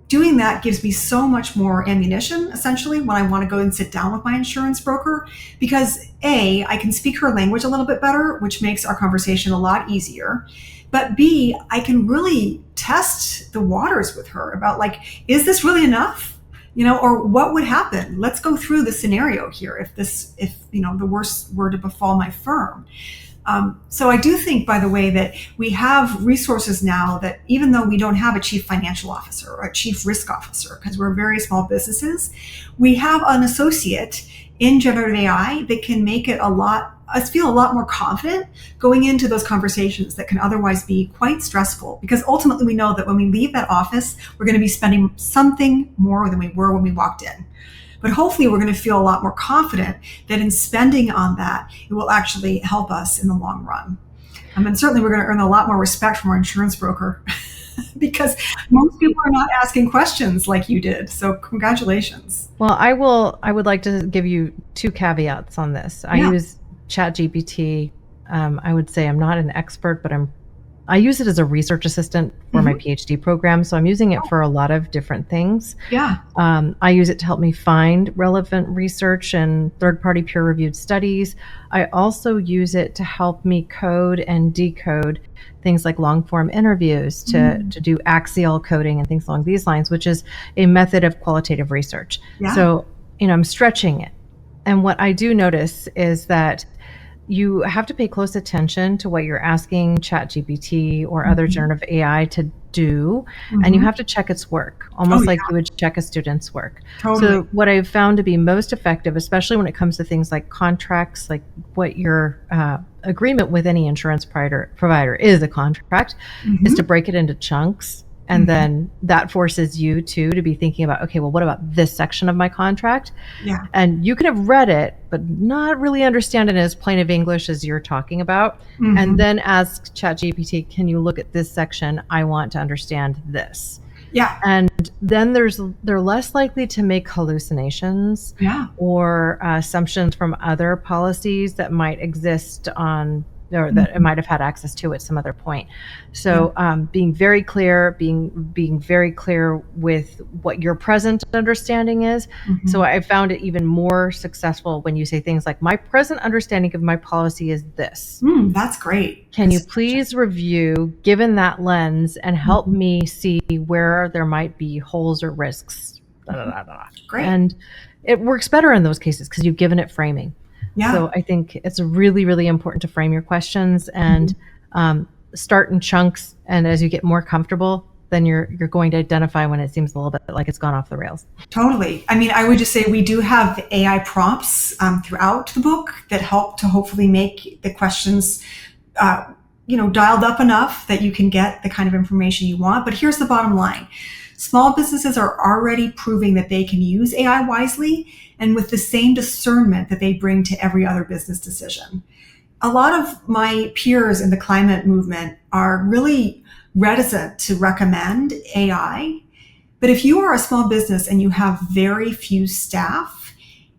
Doing that gives me so much more ammunition, essentially, when I want to go and sit down with my insurance broker, because A, I can speak her language a little bit better, which makes our conversation a lot easier. But B, I can really test the waters with her about, is this really enough? Or what would happen? Let's go through the scenario here if the worst were to befall my firm. So I do think, by the way, that we have resources now that, even though we don't have a chief financial officer or a chief risk officer, because we're very small businesses, we have an associate in generative AI that can make us feel a lot more confident going into those conversations that can otherwise be quite stressful. Because ultimately we know that when we leave that office, we're going to be spending something more than we were when we walked in. But hopefully we're going to feel a lot more confident that in spending on that, it will actually help us in the long run. And certainly we're going to earn a lot more respect from our insurance broker because most people are not asking questions like you did. So congratulations. Well, I would like to give you two caveats on this. I use ChatGPT. I would say I'm not an expert, but I use it as a research assistant for my PhD program. So I'm using it for a lot of different things. Yeah. I use it to help me find relevant research and third-party peer-reviewed studies. I also use it to help me code and decode things like long-form interviews, to do axial coding and things along these lines, which is a method of qualitative research. Yeah. So, I'm stretching it. And what I do notice is that you have to pay close attention to what you're asking ChatGPT or other generative AI to do, and you have to check its work, almost like you would check a student's work. Totally. So what I've found to be most effective, especially when it comes to things like contracts, like what your agreement with any insurance provider is a contract, is to break it into chunks. And then that forces you to be thinking about, okay, well, what about this section of my contract? Yeah. And you could have read it, but not really understand it in as plain of English as you're talking about. And then ask ChatGPT, can you look at this section? I want to understand this. Yeah. And then they're less likely to make hallucinations or assumptions from other policies that might exist on, or that it might have had access to at some other point. So being very clear, being very clear with what your present understanding is. So I found it even more successful when you say things like, my present understanding of my policy is this. That's great. Can you please review, given that lens, and help me see where there might be holes or risks? Great. And it works better in those cases because you've given it framing. Yeah. So I think it's really, really important to frame your questions and start in chunks. And as you get more comfortable, then you're going to identify when it seems a little bit like it's gone off the rails. Totally. I mean, I would just say we do have AI prompts throughout the book that help to hopefully make the questions, dialed up enough that you can get the kind of information you want. But here's the bottom line. Small businesses are already proving that they can use AI wisely and with the same discernment that they bring to every other business decision. A lot of my peers in the climate movement are really reticent to recommend AI. But if you are a small business and you have very few staff,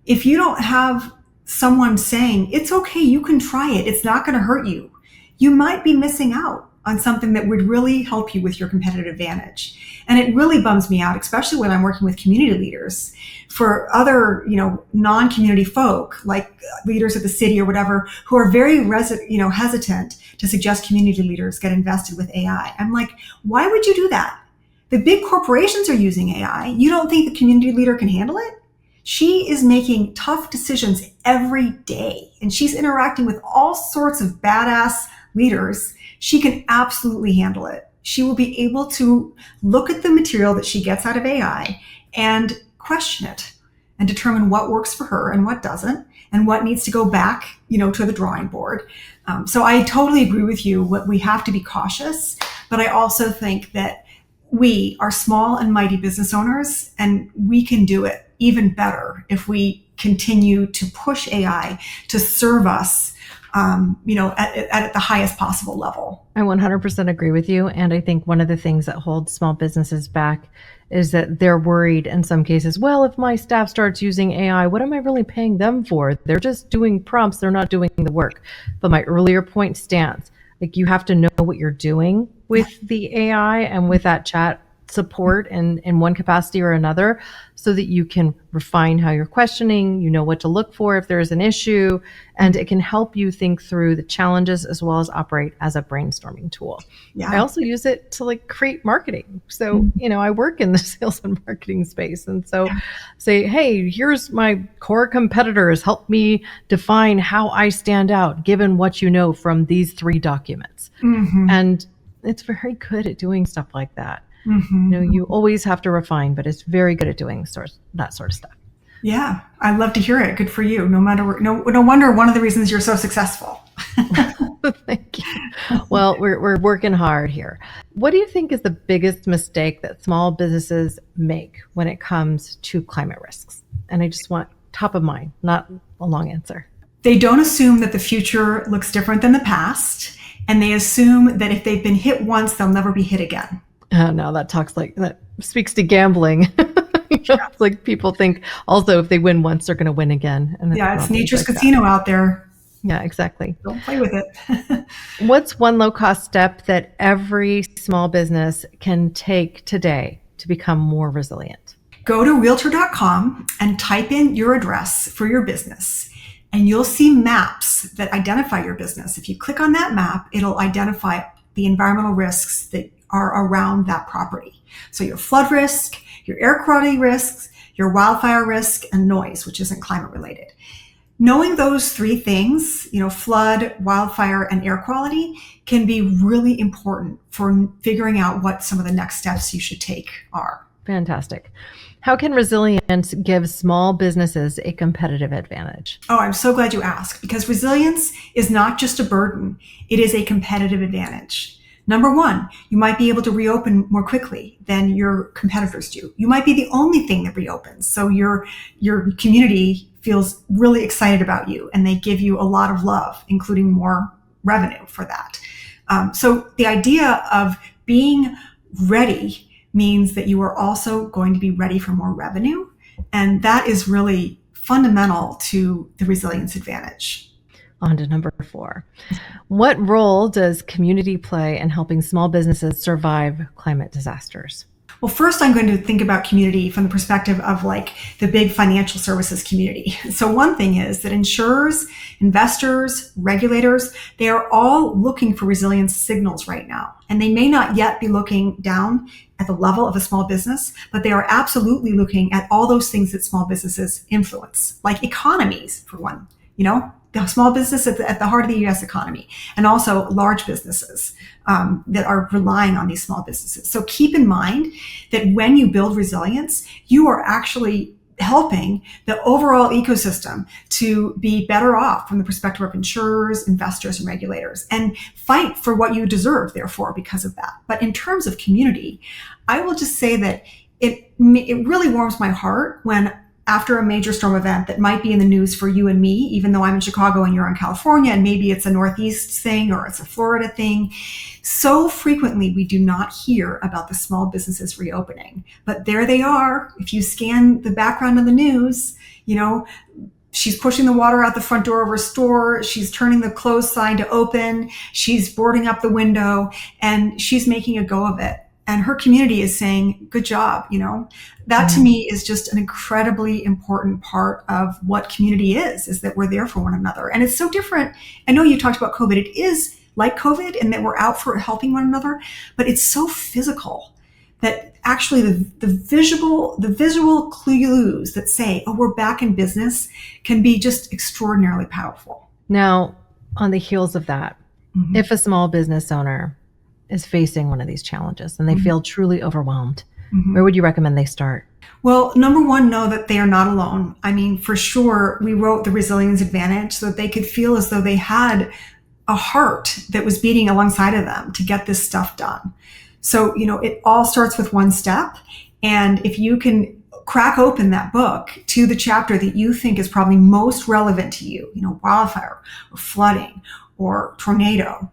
if you don't have someone saying, it's okay, you can try it, it's not going to hurt you, you might be missing out on something that would really help you with your competitive advantage. And it really bums me out, especially when I'm working with community leaders. For other, non-community folk, like leaders of the city or whatever, who are very hesitant to suggest community leaders get invested with AI. I'm like, why would you do that? The big corporations are using AI. You don't think the community leader can handle it? She is making tough decisions every day, and she's interacting with all sorts of badass leaders. She can absolutely handle it. she will be able to look at the material that she gets out of AI and question it and determine what works for her and what doesn't, and what needs to go back, to the drawing board. So I totally agree with you. We have to be cautious, but I also think that we are small and mighty business owners, and we can do it even better if we continue to push AI to serve us, at the highest possible level. I 100% agree with you. And I think one of the things that holds small businesses back is that they're worried in some cases, well, if my staff starts using AI, what am I really paying them for? They're just doing prompts. They're not doing the work. But my earlier point stands. Like, you have to know what you're doing with the AI and with that chat support in one capacity or another, so that you can refine how you're questioning, what to look for if there's an issue, and it can help you think through the challenges as well as operate as a brainstorming tool. Yeah. I also use it to create marketing. So, I work in the sales and marketing space. And so say, hey, here's my core competitors. Help me define how I stand out given what you know from these 3 documents. Mm-hmm. And it's very good at doing stuff like that. Mm-hmm. You always have to refine, but it's very good at doing that sort of stuff. Yeah, I love to hear it. Good for you. No wonder one of the reasons you're so successful. Thank you. Well, we're working hard here. What do you think is the biggest mistake that small businesses make when it comes to climate risks? And I just want top of mind, not a long answer. They don't assume that the future looks different than the past, and they assume that if they've been hit once, they'll never be hit again. Oh, no, that speaks to gambling. It's like people think also if they win once, they're going to win again. And it's nature's casino out there. Yeah, exactly. Don't play with it. What's one low-cost step that every small business can take today to become more resilient? Go to Realtor.com and type in your address for your business, and you'll see maps that identify your business. If you click on that map, it'll identify the environmental risks that are around that property. So your flood risk, your air quality risks, your wildfire risk, and noise, which isn't climate related. Knowing those 3 things, flood, wildfire, and air quality, can be really important for figuring out what some of the next steps you should take are. Fantastic. How can resilience give small businesses a competitive advantage? Oh, I'm so glad you asked, because resilience is not just a burden, it is a competitive advantage. Number 1, you might be able to reopen more quickly than your competitors do. You might be the only thing that reopens. So your community feels really excited about you, and they give you a lot of love, including more revenue for that. So the idea of being ready means that you are also going to be ready for more revenue. And that is really fundamental to the resilience advantage. On to number 4. What role does community play in helping small businesses survive climate disasters? Well, first, I'm going to think about community from the perspective of the big financial services community. So one thing is that insurers, investors, regulators, they are all looking for resilience signals right now. And they may not yet be looking down at the level of a small business, but they are absolutely looking at all those things that small businesses influence, like economies, for one, the small business at the heart of the U.S. economy, and also large businesses that are relying on these small businesses. So keep in mind that when you build resilience, you are actually helping the overall ecosystem to be better off from the perspective of insurers, investors, and regulators, and fight for what you deserve, therefore, because of that. But in terms of community, I will just say that it really warms my heart when, after a major storm event that might be in the news for you and me, even though I'm in Chicago and you're in California, and maybe it's a Northeast thing or it's a Florida thing, so frequently we do not hear about the small businesses reopening. But there they are. If you scan the background of the news, she's pushing the water out the front door of her store, she's turning the closed sign to open, she's boarding up the window, and she's making a go of it. And her community is saying, good job, That to me is just an incredibly important part of what community is that we're there for one another. And it's so different. I know you talked about COVID. It is like COVID in that we're out for helping one another, but it's so physical that actually the visual clues that say, oh, we're back in business, can be just extraordinarily powerful. Now, on the heels of that, if a small business owner is facing one of these challenges and they feel truly overwhelmed, where would you recommend they start? Well, number one, know that they are not alone. I mean, for sure, we wrote The Resilience Advantage so that they could feel as though they had a heart that was beating alongside of them to get this stuff done. So, it all starts with one step. And if you can crack open that book to the chapter that you think is probably most relevant to you, wildfire or flooding or tornado,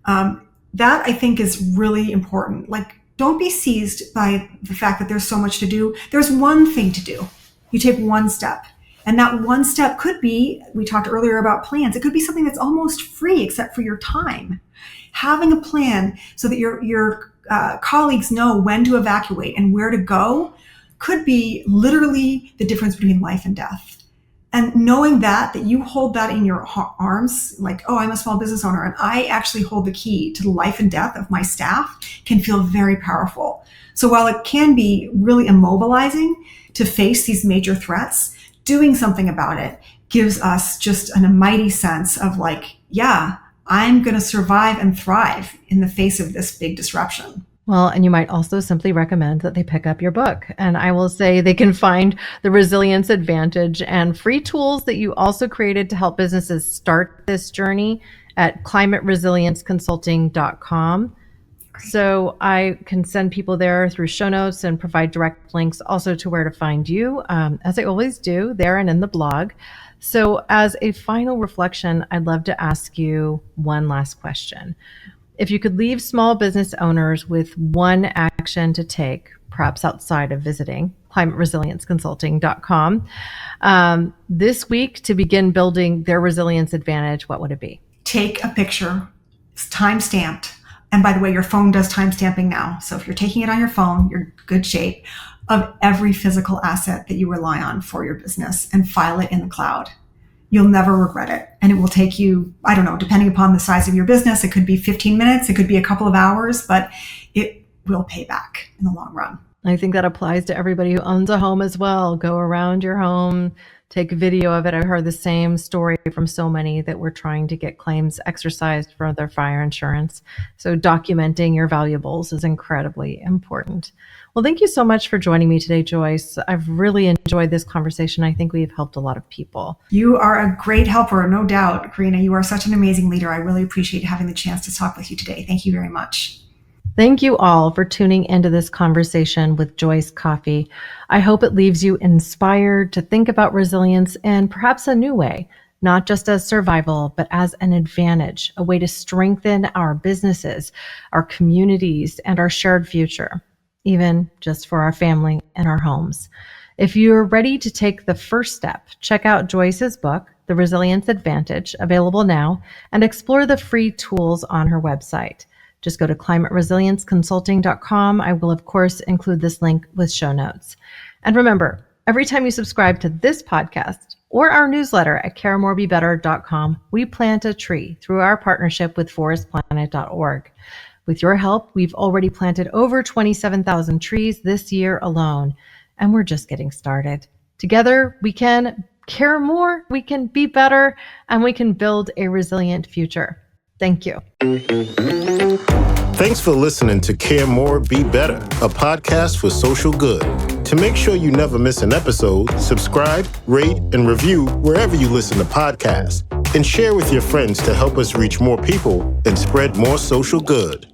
that I think is really important. Like, don't be seized by the fact that there's so much to do. There's one thing to do. You take one step. And that one step could be, we talked earlier about plans. It could be something that's almost free except for your time. Having a plan so that your colleagues know when to evacuate and where to go could be literally the difference between life and death. And knowing that you hold that in your arms, like, oh, I'm a small business owner and I actually hold the key to the life and death of my staff, can feel very powerful. So while it can be really immobilizing to face these major threats, doing something about it gives us just a mighty sense of like, yeah, I'm going to survive and thrive in the face of this big disruption. Well, and you might also simply recommend that they pick up your book. And I will say they can find The Resilience Advantage and free tools that you also created to help businesses start this journey at climateresilienceconsulting.com. So I can send people there through show notes and provide direct links also to where to find you, as I always do, there and in the blog. So as a final reflection, I'd love to ask you one last question. If you could leave small business owners with one action to take, perhaps outside of visiting climateresilienceconsulting.com, this week to begin building their resilience advantage, what would it be? Take a picture. It's time-stamped. And by the way, your phone does timestamping now. So if you're taking it on your phone, you're in good shape, of every physical asset that you rely on for your business and file it in the cloud. You'll never regret it. And it will take you, I don't know, depending upon the size of your business, it could be 15 minutes, it could be a couple of hours, but it will pay back in the long run. I think that applies to everybody who owns a home as well. Go around your home, take a video of it. I heard the same story from so many that were trying to get claims exercised for their fire insurance. So documenting your valuables is incredibly important. Well, thank you so much for joining me today, Joyce. I've really enjoyed this conversation. I think we've helped a lot of people. You are a great helper, no doubt, Corinna. You are such an amazing leader. I really appreciate having the chance to talk with you today. Thank you very much. Thank you all for tuning into this conversation with Joyce Coffee. I hope it leaves you inspired to think about resilience in perhaps a new way, not just as survival, but as an advantage, a way to strengthen our businesses, our communities, and our shared future, even just for our family and our homes. If you're ready to take the first step, check out Joyce's book, The Resilience Advantage, available now, and explore the free tools on her website. Just go to climateresilienceconsulting.com. I will, of course, include this link with show notes. And remember, every time you subscribe to this podcast or our newsletter at caremorebebetter.com, we plant a tree through our partnership with forestplanet.org. With your help, we've already planted over 27,000 trees this year alone, and we're just getting started. Together, we can care more, we can be better, and we can build a resilient future. Thank you. Thanks for listening to Care More, Be Better, a podcast for social good. To make sure you never miss an episode, subscribe, rate, and review wherever you listen to podcasts, and share with your friends to help us reach more people and spread more social good.